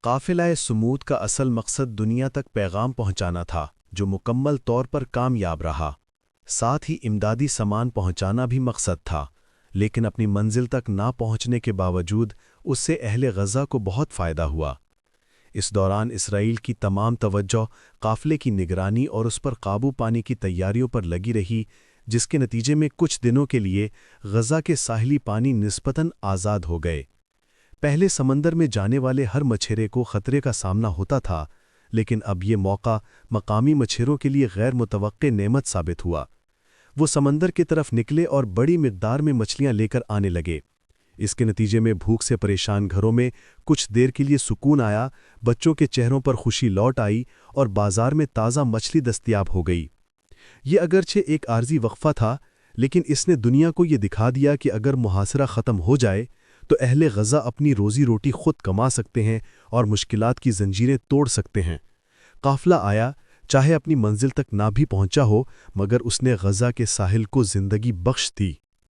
قافلہ سمود کا اصل مقصد دنیا تک پیغام پہنچانا تھا، جو مکمل طور پر کامیاب رہا۔ ساتھ ہی امدادی سامان پہنچانا بھی مقصد تھا، لیکن اپنی منزل تک نہ پہنچنے کے باوجود اس سے اہل غزہ کو بہت فائدہ ہوا۔ اس دوران اسرائیل کی تمام توجہ قافلے کی نگرانی اور اس پر قابو پانے کی تیاریوں پر لگی رہی، جس کے نتیجے میں کچھ دنوں کے لیے غزہ کے ساحلی پانی نسبتاً آزاد ہو گئے۔ پہلے سمندر میں جانے والے ہر مچھیرے کو خطرے کا سامنا ہوتا تھا، لیکن اب یہ موقع مقامی مچھیروں کے لیے غیر متوقع نعمت ثابت ہوا۔ وہ سمندر کی طرف نکلے اور بڑی مقدار میں مچھلیاں لے کر آنے لگے۔ اس کے نتیجے میں بھوک سے پریشان گھروں میں کچھ دیر کے لیے سکون آیا، بچوں کے چہروں پر خوشی لوٹ آئی اور بازار میں تازہ مچھلی دستیاب ہو گئی۔ یہ اگرچہ ایک عارضی وقفہ تھا، لیکن اس نے دنیا کو یہ دکھا دیا کہ اگر محاصرہ ختم ہو جائے تو اہل غزہ اپنی روزی روٹی خود کما سکتے ہیں اور مشکلات کی زنجیریں توڑ سکتے ہیں۔ قافلہ آیا، چاہے اپنی منزل تک نہ بھی پہنچا ہو، مگر اس نے غزہ کے ساحل کو زندگی بخش دی۔